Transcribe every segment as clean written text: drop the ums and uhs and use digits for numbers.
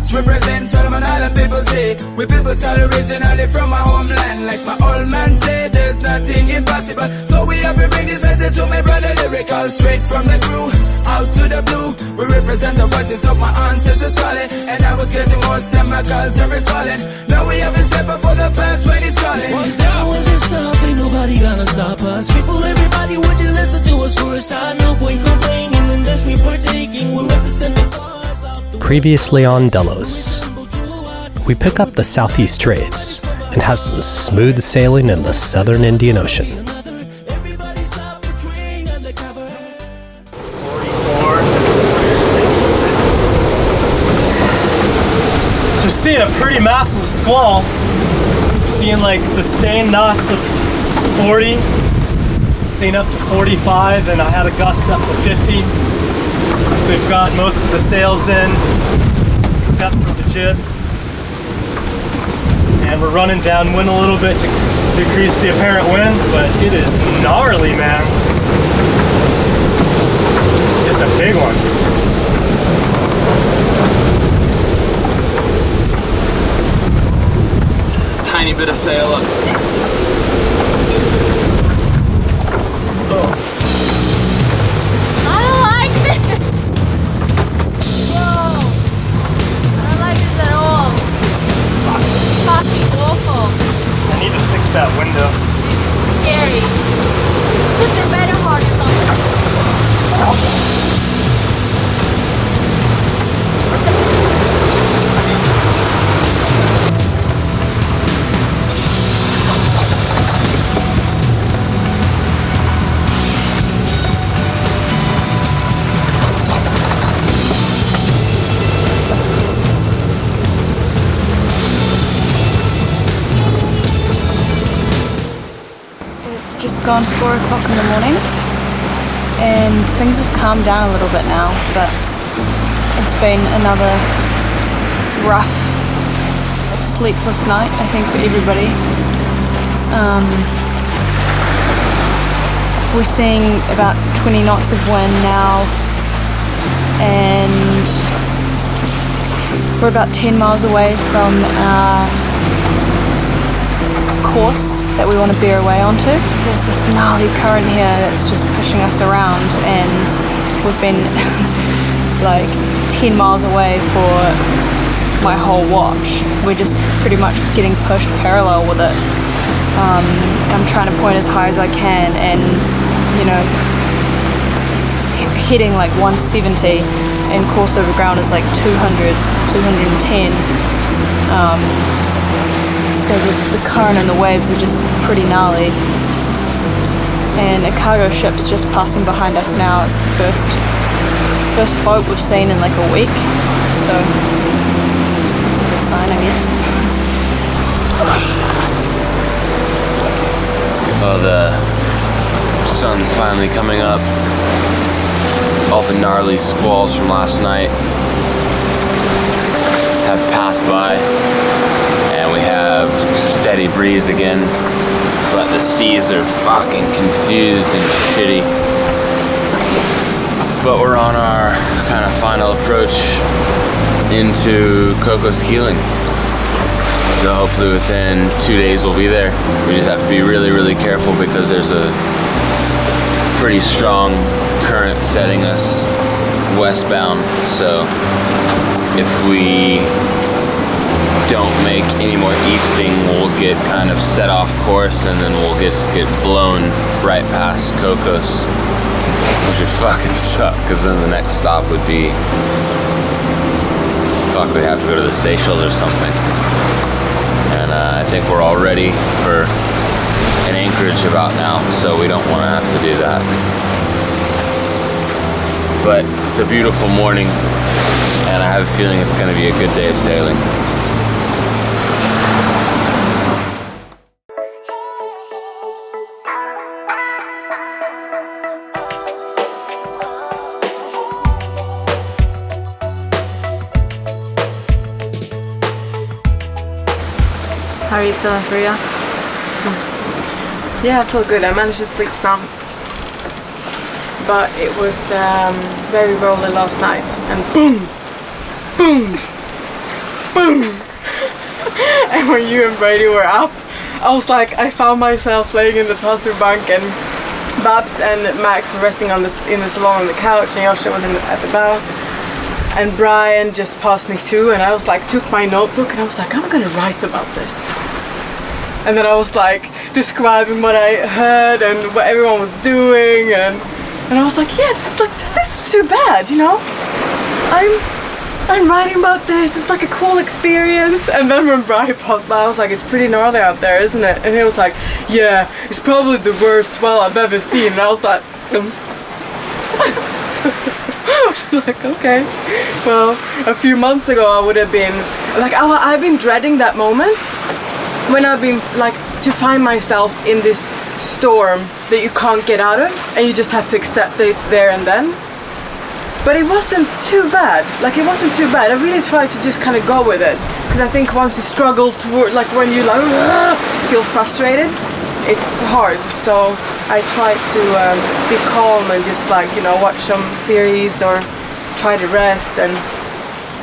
Onetox represent Solomon Island people say. We people style originally from my homeland. Like my old man said, there's nothing impossible. So we have to bring this message to my brother lyrical. Straight from the crew, out to the blue. We represent the voices of my ancestors calling. And I was getting more and my culture is falling. Now we have a step up for the past 20 calling. Once down, was it stop? Ain't nobody gonna stop us. People, everybody, would you listen to us for a start? No point complaining in this we partaking. We represent the cause of the Previously on Delos, we pick up the southeast trades and have some smooth sailing in the southern Indian Ocean. everybody stop portraying undercover. 44. So we're seeing a pretty massive squall. Seeing like sustained knots of 40, seeing up to 45, and I had a gust up to 50. So we've got most of the sails in, except for the jib. And we're running downwind a little bit to decrease the apparent wind, but it is gnarly, man. It's a big one. Just a tiny bit of sail up. Oh. I don't like this! Whoa! I don't like this at all. Fucking awful. I need to fix that window. It's scary. Put the better part or something. It's just gone 4 o'clock in the morning and things have calmed down a little bit now, but it's been another rough, sleepless night, I think, for everybody. We're seeing about 20 knots of wind now, and we're about 10 miles away from our course that we want to bear away onto. There's this gnarly current here that's just pushing us around, and we've been like 10 miles away for my whole watch. We're just pretty much getting pushed parallel with it. I'm trying to point as high as I can, and you know, hitting like 170, and course over ground is like 200, 210. So the current and the waves are just pretty gnarly. And a cargo ship's just passing behind us now. It's the first boat we've seen in like a week. So that's a good sign, I guess. Oh, the sun's finally coming up. All the gnarly squalls from last night have passed by. And we have steady breeze again, but the seas are fucking confused and shitty. But we're on our kind of final approach into Cocos Keeling. So hopefully within 2 days we'll be there. We just have to be really, really careful because there's a pretty strong current setting us westbound. So if we don't make any more easting, we'll get kind of set off course, and then we'll just get blown right past Cocos, which would fucking suck, because then the next stop would be, fuck, we'd have to go to the Seychelles or something. And I think we're all ready for an anchorage about now, so we don't want to have to do that. But it's a beautiful morning, and I have a feeling it's going to be a good day of sailing. How are you feeling, Priya? Yeah, I feel good. I managed to sleep some, but it was very rolly last night, and boom, boom, And when you and Brady were up, I was like, I found myself laying in the passenger bunk, and Babs and Max were resting in the salon on the couch, and Yosha was at the back. And Brian just passed me through, and I was like, took my notebook, and I was like, I'm gonna write about this. And then I was like describing what I heard and what everyone was doing, and I was like, yeah, this isn't too bad, you know? I'm writing about this, it's like a cool experience. And then when Brian passed by, I was like, it's pretty gnarly out there, isn't it? And he was like, yeah, it's probably the worst swell I've ever seen. And I was like, I was like, okay. Well, a few months ago I would have been, like, I've been dreading that moment when I've been, like, to find myself in this storm that you can't get out of, and you just have to accept that it's there and then. But it wasn't too bad. Like, it wasn't too bad. I really tried to just kind of go with it, because I think once you struggle toward, like, when you like feel frustrated, it's hard. So I try to be calm and just, like, you know, watch some series or try to rest, and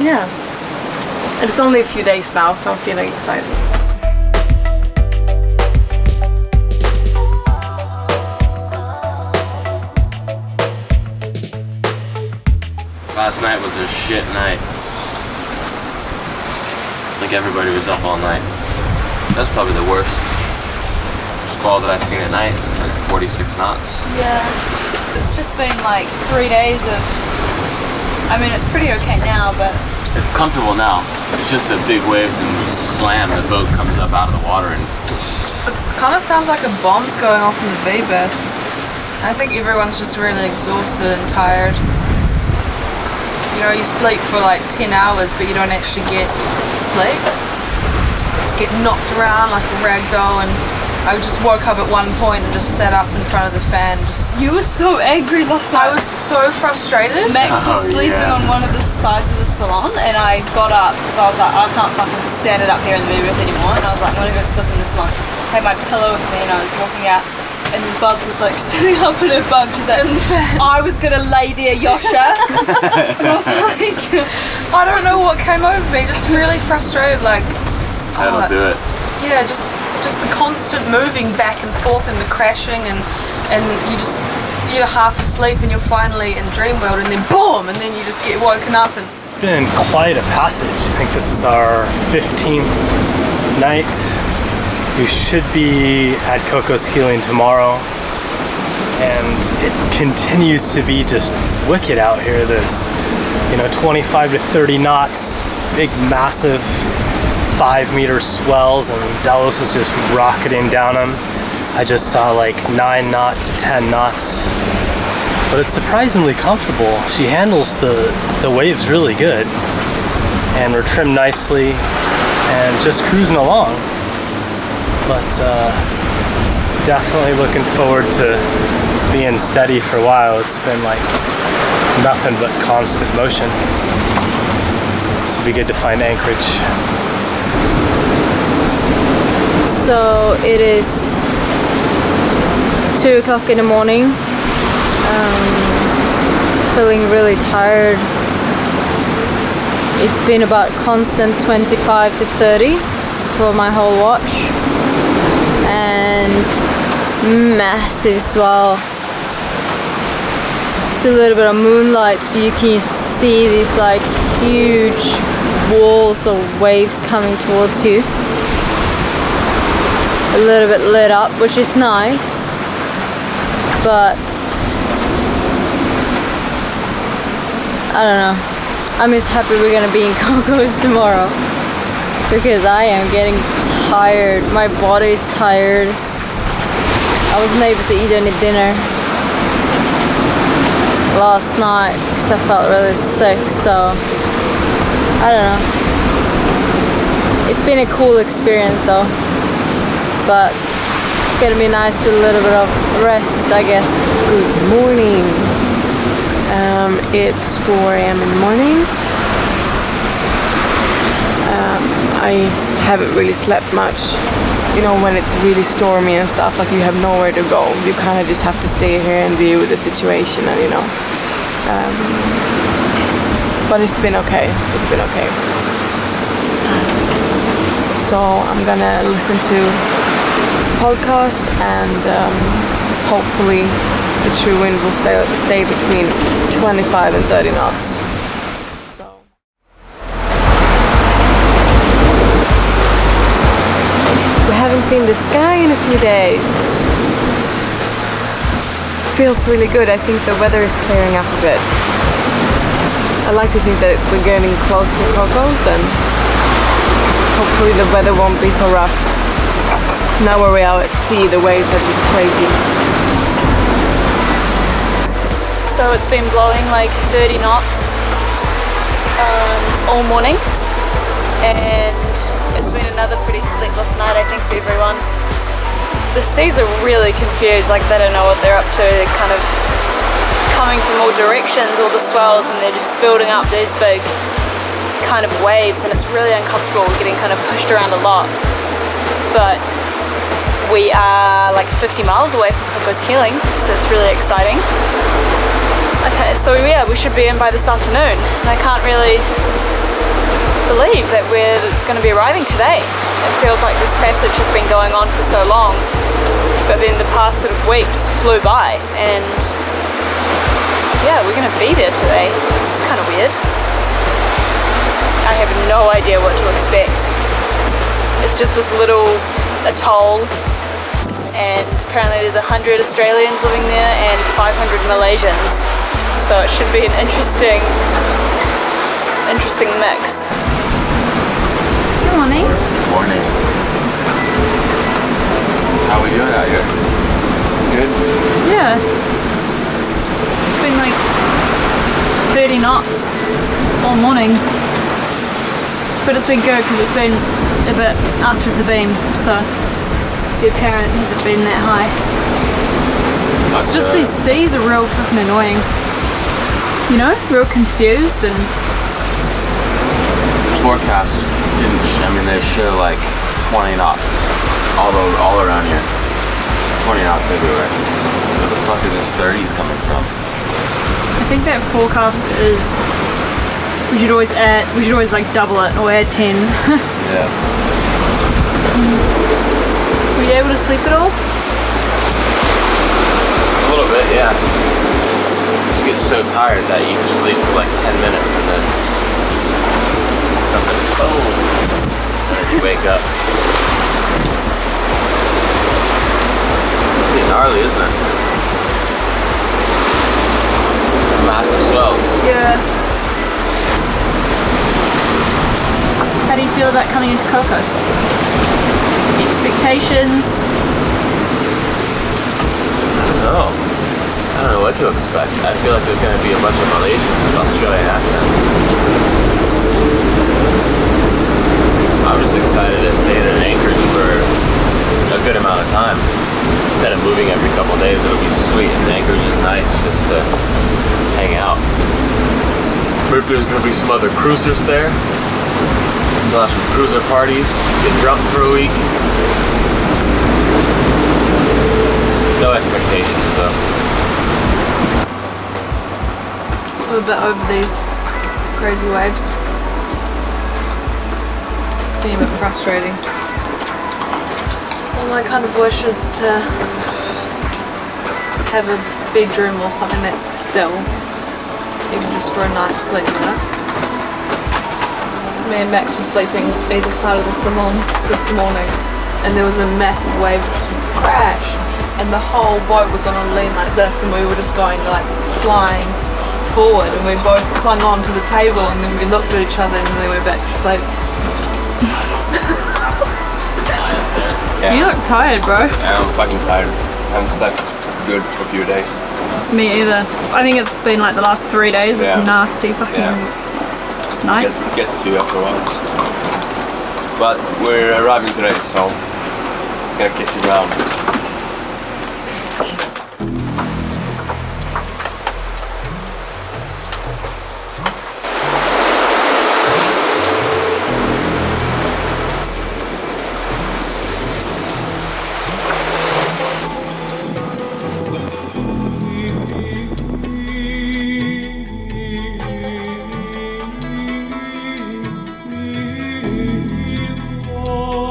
yeah. And it's only a few days now, so I'm feeling excited. Last night was a shit night. Like, everybody was up all night. That's probably the worst squall that I've seen at night, like 46 knots. Yeah, it's just been like 3 days of, I mean, it's pretty okay now, but It's comfortable now. It's just the big waves and you slam, the boat comes up out of the water, and it kind of sounds like a bomb's going off in the V-berth. I think everyone's just really exhausted and tired. You know, you sleep for like 10 hours, but you don't actually get sleep. You just get knocked around like a rag doll, and I just woke up at one point and just sat up in front of the fan. You were so angry last night. I was so frustrated. Max was sleeping on one of the sides of the salon, and I got up because I was like, I can't fucking stand it up here in the V-berth anymore, and I was like, I'm gonna go sleep in the salon. I had my pillow with me, and I was walking out, and Bubs was like sitting up in her bunk. She's like, I was gonna lay there, Yosha. And I was like, I don't know what came over me, just really frustrated, like, that'll do it. Yeah, just the constant moving back and forth and the crashing, and you're half asleep and you're finally in dream world, and then boom, and then you just get woken up. And it's been quite a passage. I think this is our 15th night. We should be at Cocos Keeling tomorrow, and it continues to be just wicked out here. There's, 25 to 30 knots, big massive 5-meter swells, and Delos is just rocketing down them. I just saw like 9 knots, 10 knots, but it's surprisingly comfortable. She handles the waves really good, and we're trimmed nicely and just cruising along. But definitely looking forward to being steady for a while. It's been like nothing but constant motion. So it'll be good to find anchorage. so it is 2 o'clock in the morning. Feeling really tired. It's been about constant 25 to 30 for my whole watch, and massive swell. It's a little bit of moonlight, so you can see these like huge walls of waves coming towards you. A little bit lit up, which is nice, but I don't know. I'm just happy we're gonna be in Cocos tomorrow, because I am getting tired. My body's tired. I wasn't able to eat any dinner last night because I felt really sick, so I don't know. It's been a cool experience though, but it's gonna be nice with a little bit of rest, I guess. Good morning. It's 4 a.m. in the morning. I haven't really slept much. You know, when it's really stormy and stuff, like you have nowhere to go. You kind of just have to stay here and deal with the situation, and you know. But it's been okay. It's been okay. So I'm gonna listen to podcast and hopefully the true wind will stay between 25 and 30 knots. So. We haven't seen the sky in a few days. It feels really good. I think the weather is clearing up a bit. I like to think that we're getting close to Cocos and hopefully the weather won't be so rough. Now where we are at sea, the waves are just crazy. So it's been blowing like 30 knots all morning, and it's been another pretty sleepless night, I think, for everyone. The seas are really confused, like they don't know what they're up to. They're kind of coming from all directions, all the swells, and they're just building up these big kind of waves, and it's really uncomfortable. We're getting kind of pushed around a lot, but we are like 50 miles away from Cocos Keeling, so it's really exciting. Okay, so yeah, we should be in by this afternoon, and I can't really believe that we're going to be arriving today. It feels like this passage has been going on for so long, but then the past sort of week just flew by, and yeah, we're going to be there today. It's kind of weird. I have no idea what to expect. It's just this little atoll, and apparently there's 100 Australians living there and 500 Malaysians. So it should be an interesting mix. Good morning. Morning. How we doing out here? Good? Yeah. It's been like 30 knots all morning. But it's been good because it's been a bit after the beam, so the apparent hasn't been that high. It's just these seas are real fucking annoying. You know, real confused and... Forecast didn't, they show like 20 knots all around here. 20 knots everywhere. Where the fuck are these 30s coming from? I think that forecast is... We should always like double it or add 10. Yeah. Were you able to sleep at all? A little bit, yeah. You just get so tired that you sleep for like 10 minutes and then something, boom, and then you wake up. It's pretty gnarly, isn't it? Massive swells. Yeah. How do you feel about coming into Cocos? Expectations? I don't know what to expect. I feel like there's going to be a bunch of Malaysians with Australian accents. I'm just excited to stay in Anchorage for a good amount of time. Instead of moving every couple of days, it'll be sweet. Anchorage is nice just to hang out. Maybe there's going to be some other cruisers there. So have some cruiser parties, get drunk for a week. No expectations though. We're a bit over these crazy waves. It's getting a bit frustrating. All I kind of wish is to have a bedroom or something that's still, even just for a night's sleep, you know? Me and Max were sleeping either side of the salon this morning, and there was a massive wave that just crash, and the whole boat was on a lean like this, and we were just going like flying forward, and we both clung on to the table, and then we looked at each other, and then we went back to sleep. Yeah. You look tired, bro. Yeah, I'm fucking tired. I haven't slept good for a few days. Me either. I think it's been like the last 3 days of nasty fucking nights. It gets to you after a while. But we're arriving today, so I'm gonna kiss you around. Oh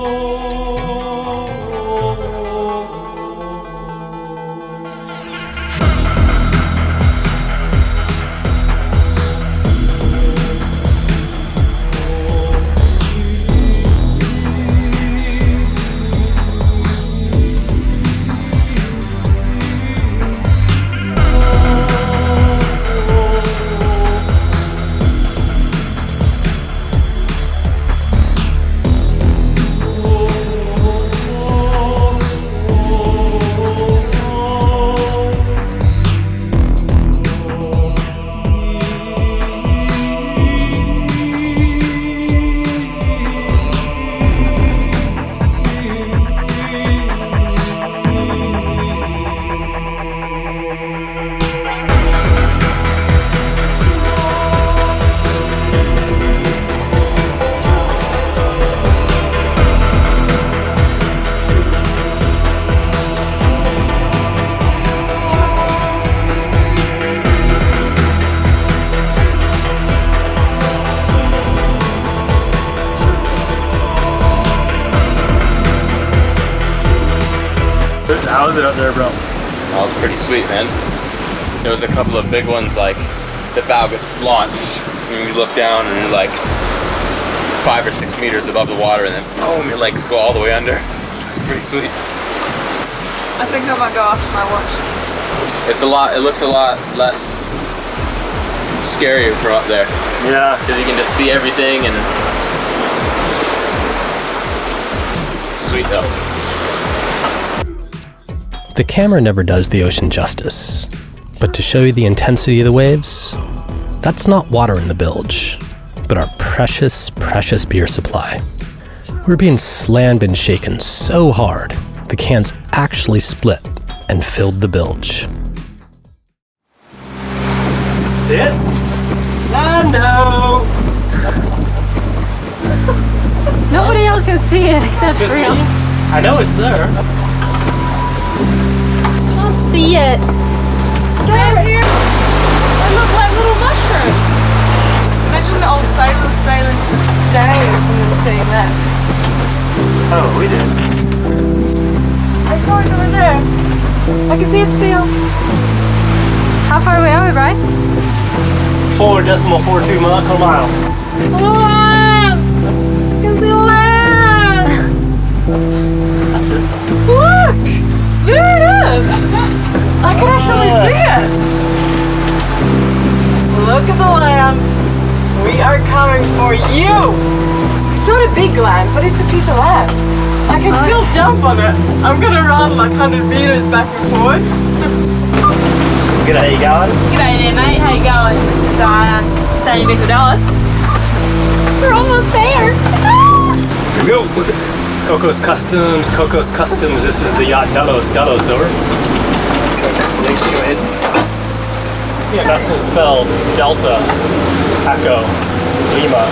How is it up there, bro? That was pretty sweet, man. There was a couple of big ones, like the bow gets launched when you look down and you're like 5 or 6 meters above the water, and then boom, your legs go all the way under. It's pretty sweet. I think I might go after my watch. It looks a lot less scary from up there. Yeah. Because you can just see everything and sweet though. The camera never does the ocean justice, but to show you the intensity of the waves, that's not water in the bilge, but our precious, precious beer supply. We're being slammed and shaken so hard, the cans actually split and filled the bilge. See it? Lando! Nobody else can see it except Just for me? you. I know it's there. Can't see it. Stand here. They look like little mushrooms. Imagine the old sailors sailing for days and then seeing that. Oh, we did. I saw it over there. I can see it still. How far away are we, Brian? 4.42 nautical miles. Land! I can see land! Not this one. Look! There it is! I can actually see it! Look at the land. We are coming for you! It's not a big land, but it's a piece of land. I can still jump on it. I'm gonna run like 100 meters back and forth. G'day, how you going? G'day there, mate. How you going? This is Charlie Bit Me. We're almost there. Here we go. Cocos Customs. This is the yacht Delos, over. Thanks, go ahead. Yeah, that's spelled Delta, Echo, Lima,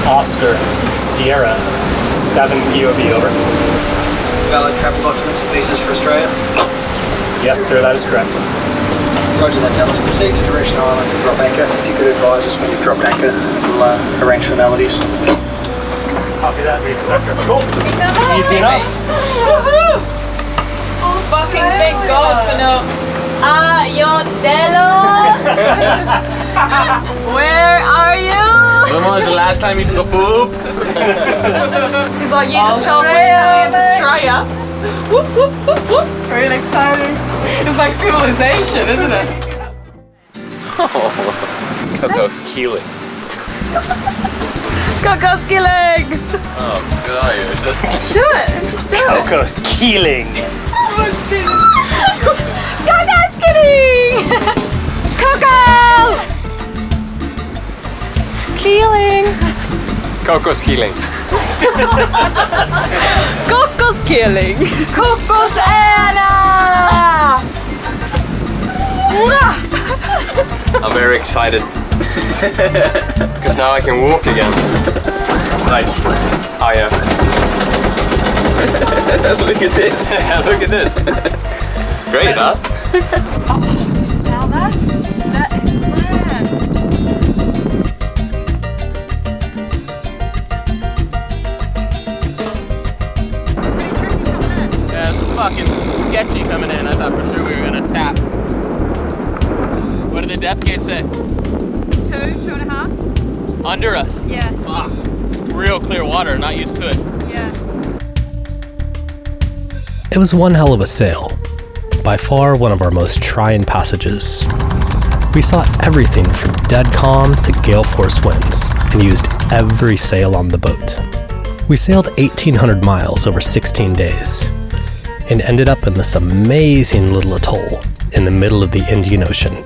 Oscar, Sierra, 7 POV, over. Valid travel documents and visas for Australia? Yes, sir, that is correct. Roger that, Delos. Proceed to direction island and drop anchor. If you could advise us when you've dropped anchor, we'll arrange formalities. Copy that, we expect her. Cool. Easy enough. Oh, fucking thank God for no. You're Delos. Where are you? When was the last time you took a poop? He's like, you just tell us when you're coming into Australia. Whoop, whoop, whoop, whoop. Really exciting. It's like civilization, isn't it? Cocos Keeling. Cocos Keeling. Oh god, you're just... Do it. Just do it. Cocos Keeling. Cocos Keeling. Cocos Keeling. Cocos Keeling. Cocos Keeling. Cocos Anna. I'm very excited. Because now I can walk again. Like, oh yeah. Look at this. Look at this. Great, huh? Smell that? That is land. Yeah, it's fucking sketchy coming in. I thought for sure we were gonna tap. What did the depth gauge say? 2.5. Under us. Yeah. Fuck. Just real clear water, not used to it. Yeah. It was one hell of a sail. By far one of our most trying passages. We saw everything from dead calm to gale force winds and used every sail on the boat. We sailed 1,800 miles over 16 days and ended up in this amazing little atoll in the middle of the Indian Ocean.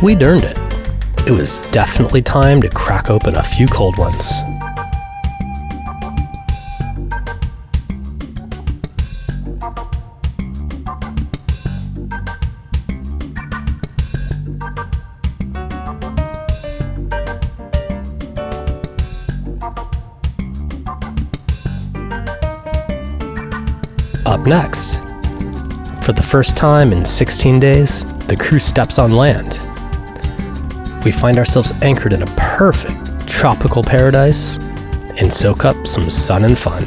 We'd earned it. It was definitely time to crack open a few cold ones. Up next, for the first time in 16 days, the crew steps on land. We find ourselves anchored in a perfect tropical paradise and soak up some sun and fun.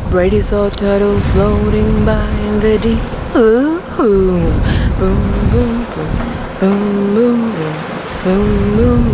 Brady saw a turtle floating by in the deep. Ooh, boom, boom, boom, boom, boom, boom, boom, boom.